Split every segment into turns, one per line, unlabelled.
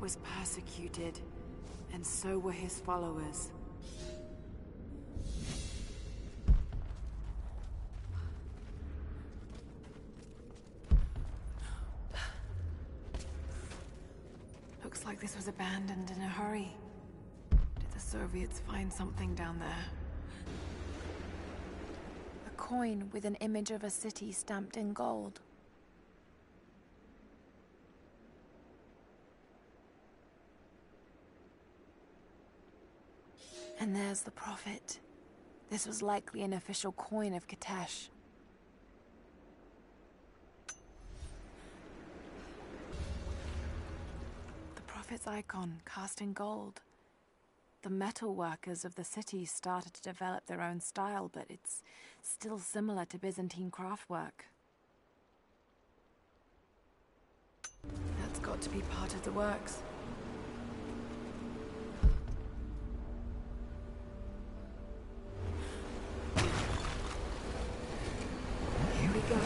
was persecuted, and so were his followers. Looks like this was abandoned in a hurry. Did the Soviets find something down there? A coin with an image of a city stamped in gold. And there's the prophet. This was likely an official coin of Katesh. The prophet's icon cast in gold. The metal workers of the city started to develop their own style, but it's still similar to Byzantine craftwork. That's got to be part of the works. Here we go.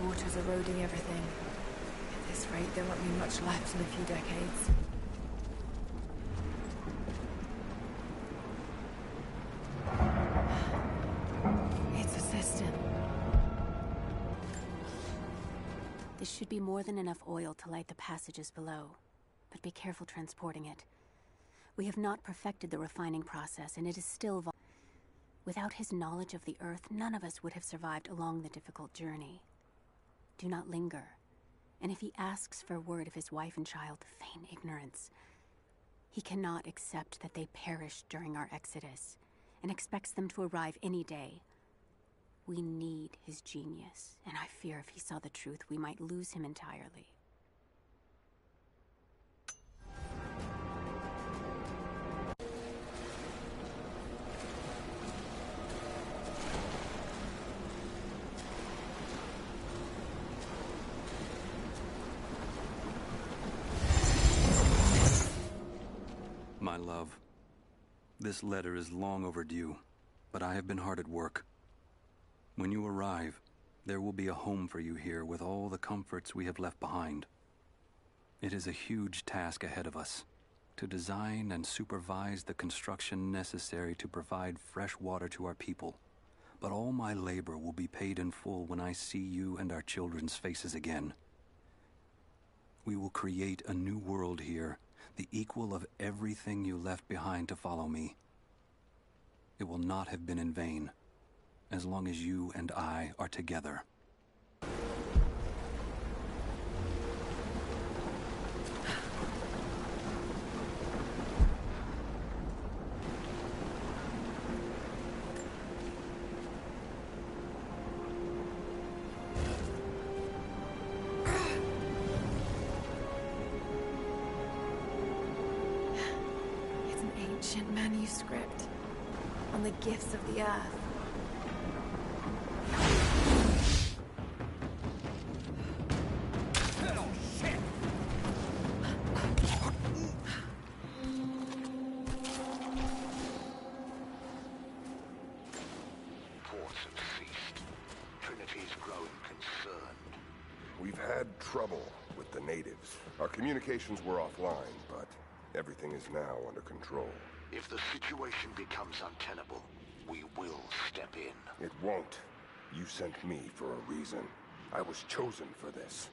Water's eroding everything. At this rate, there won't be much left in a few decades. It's a cistern.
This should be more than enough oil to light the passages below, but be careful transporting it. We have not perfected the refining process, and it is still Without his knowledge of the Earth, none of us would have survived along the difficult journey. Do not linger, and if he asks for word of his wife and child, feign ignorance. He cannot accept that they perished during our exodus, and expects them to arrive any day. We need his genius, and I fear if he saw the truth, we might lose him entirely.
My love, this letter is long overdue, but I have been hard at work. When you arrive, there will be a home for you here with all the comforts we have left behind. It is a huge task ahead of us, to design and supervise the construction necessary to provide fresh water to our people. But all my labor will be paid in full when I see you and our children's faces again. We will create a new world here, the equal of everything you left behind to follow me. It will not have been in vain, as long as you and I are together.
Ancient manuscript on the gifts of the earth.
Oh, shit!
Reports have ceased. Trinity's growing concerned.
We've had trouble with the natives. Our communications were offline, but everything is now under control.
If the situation becomes untenable, we will step in.
It won't. You sent me for a reason. I was chosen for this.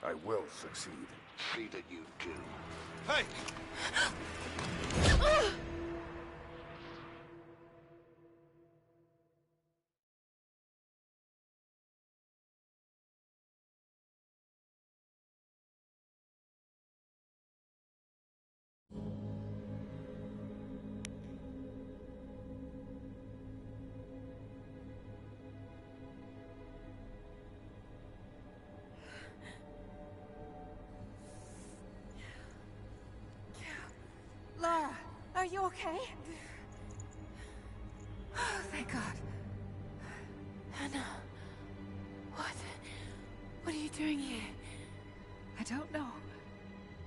I will succeed.
See that you do.
Hey!
okay? Oh, thank God. Hannah. What are you doing here? I don't know.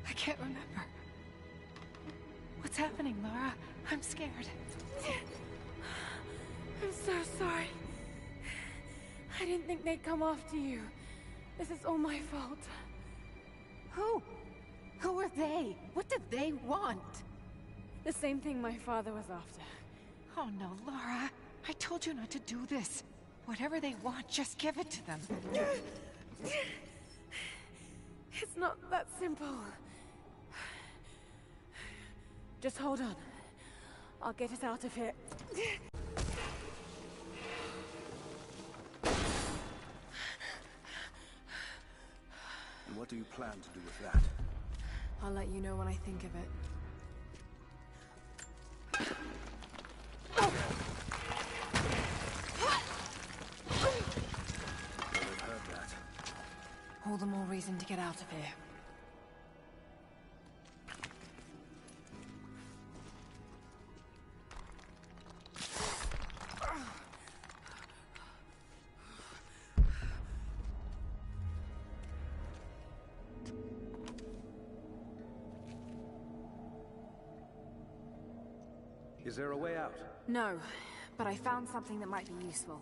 I can't remember. What's happening, Laura? I'm scared. I'm so sorry. I didn't think they'd come after you. This is all my fault.
Who? Who are they? What did they want?
The same thing my father was after.
Oh no, Laura. I told you not to do this. Whatever they want, just give it to them.
It's not that simple. Just hold on. I'll get us out of here.
And what do you plan to do with that?
I'll let you know when I think of it.
I've heard that.
All the more reason to get out of here.
Is there a way out?
No, but I found something that might be useful.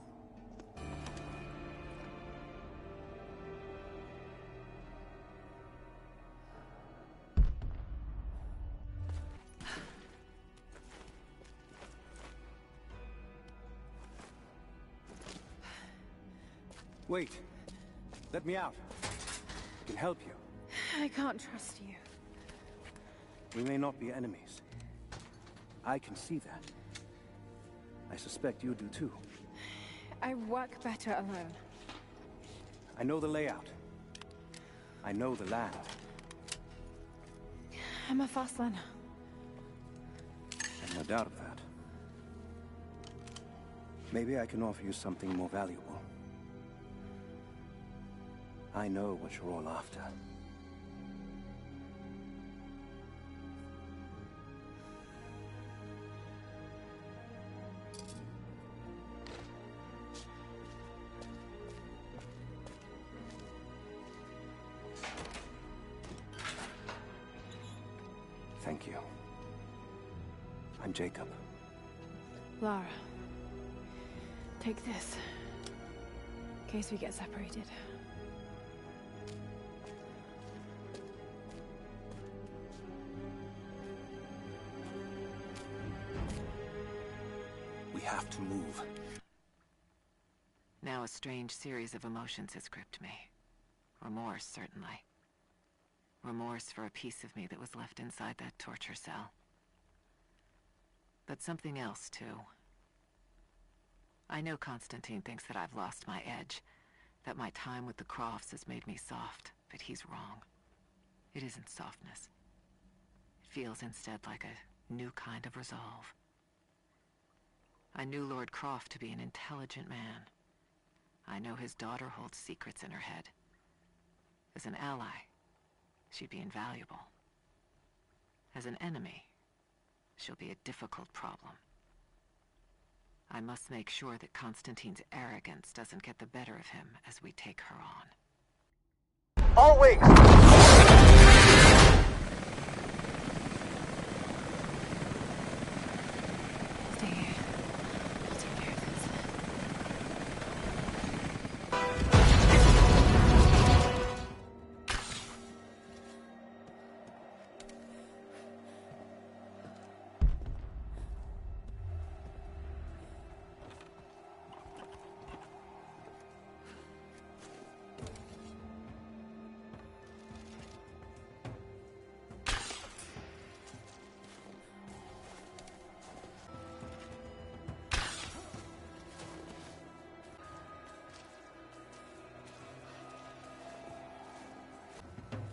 Wait. Let me out. I can help you.
I can't trust you.
We may not be enemies. I can see that. I suspect you do too.
I work better alone.
I know the layout. I know the land.
I'm a fast learner.
And no doubt of that. Maybe I can offer you something more valuable. I know what you're all after. Thank you. I'm Jacob.
Lara, take this. In case we get separated.
We have to move.
Now a strange series of emotions has gripped me. Remorse, certainly. Remorse for a piece of me that was left inside that torture cell. But something else, too. I know Constantine thinks that I've lost my edge, that my time with the Crofts has made me soft, but he's wrong. It isn't softness. It feels instead like a new kind of resolve. I knew Lord Croft to be an intelligent man. I know his daughter holds secrets in her head. As an ally, she'd be invaluable. As an enemy, she'll be a difficult problem. I must make sure that Constantine's arrogance doesn't get the better of him as we take her on.
Always!
Stay here. I'll take care of this.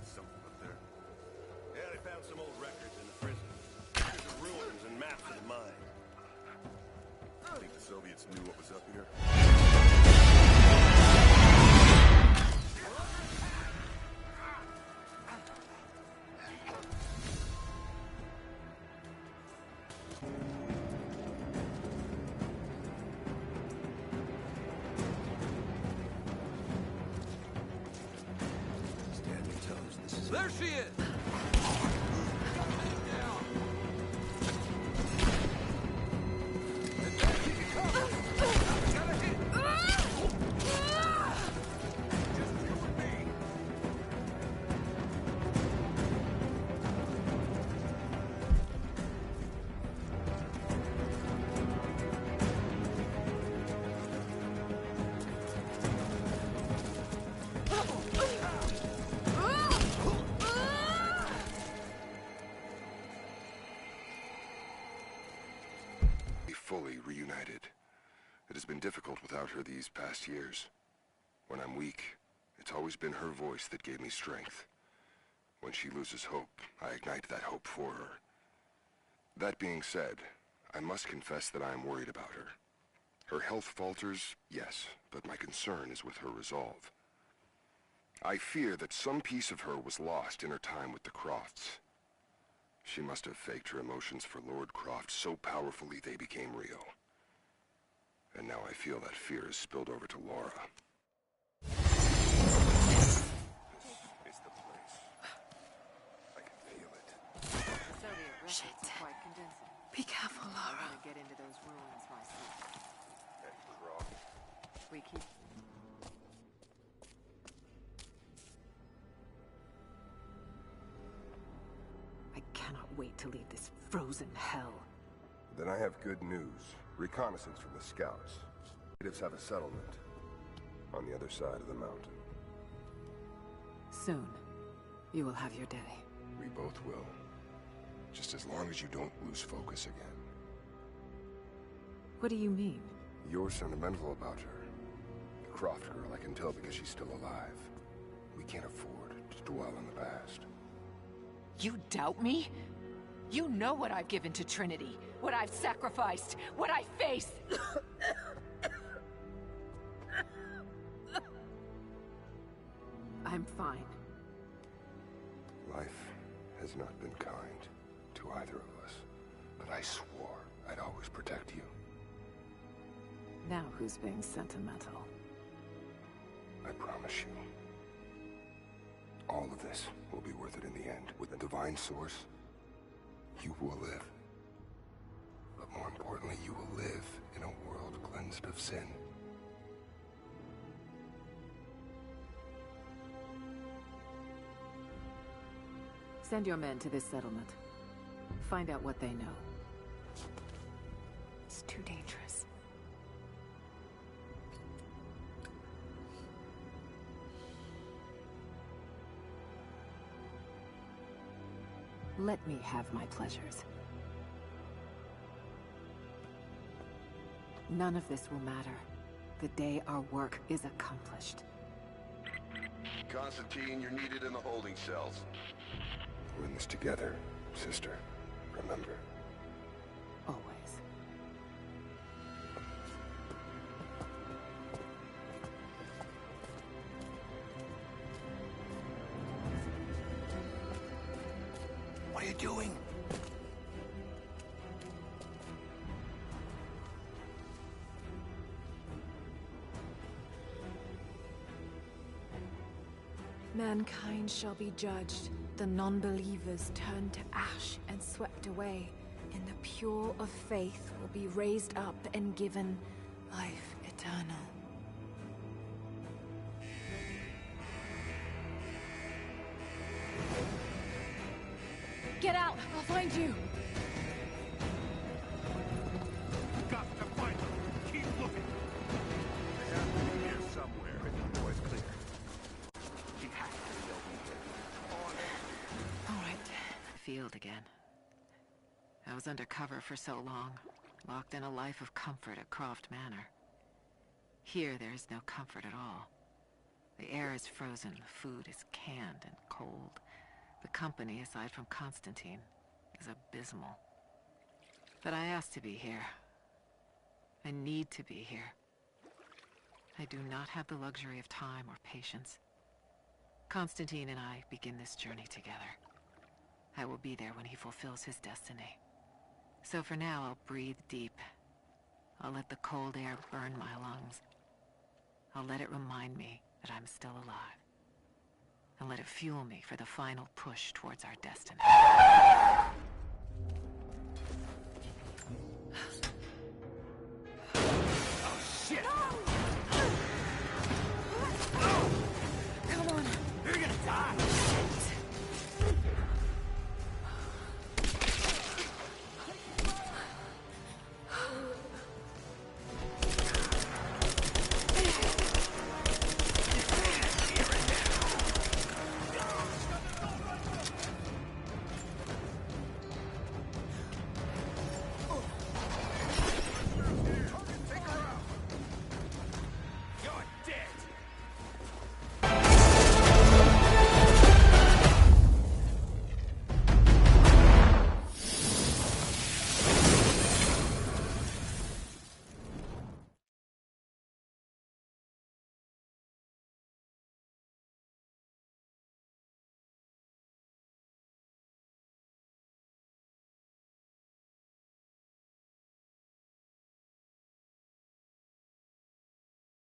Something up there. Yeah, they found some old records in the prison. There's the ruins and maps of the mine. I think the Soviets knew what was up here.
There she is!
Fully reunited. It has been difficult without her these past years. When I'm weak, it's always been her voice that gave me strength. When she loses hope, I ignite that hope for her. That being said, I must confess that I am worried about her. Her health falters, yes, but my concern is with her resolve. I fear that some piece of her was lost in her time with the Crofts. She must have faked her emotions for Lord Croft so powerfully they became real. And now I feel that fear has spilled over to Laura. This is the place. I can feel it.
Soviet records are quite convincing.
Be careful,
I
Laura.
want to get into those ruins myself.
And Croft.
We keep... I cannot wait to leave this frozen hell.
Then I have good news. Reconnaissance from the scouts. Natives have a settlement on the other side of the mountain.
Soon, you will have your day.
We both will. Just as long as you don't lose focus again.
What do you mean?
You're sentimental about her. The Croft girl, I can tell because she's still alive. We can't afford to dwell on the past.
You doubt me? You know what I've given to Trinity, what I've sacrificed, what I face! I'm fine.
Life has not been kind to either of us, but I swore I'd always protect you.
Now who's being sentimental?
I promise you. All of this will be worth it in the end. With the divine source, you will live. But more importantly, you will live in a world cleansed of sin.
Send your men to this settlement. Find out what they know.
It's too dangerous.
Let me have my pleasures. None of this will matter the day our work is accomplished.
Constantine, you're needed in the holding cells. We're in this together, sister. Remember.
Always.
What are you doing?
Mankind shall be judged. The non-believers turned to ash and swept away, and the pure of faith will be raised up and given life eternal. Get out! I'll find you!
Got to find them. Keep looking. They have to be here somewhere. Otherwise clear. She has to still be here.
All right.
Field again. I was undercover for so long, locked in a life of comfort at Croft Manor. Here there is no comfort at all. The air is frozen, the food is canned and cold. The company, aside from Constantine, is abysmal. But I asked to be here. I need to be here. I do not have the luxury of time or patience. Constantine and I begin this journey together. I will be there when he fulfills his destiny. So for now, I'll breathe deep. I'll let the cold air burn my lungs. I'll let it remind me that I'm still alive. and let it fuel me for the final push towards our destiny.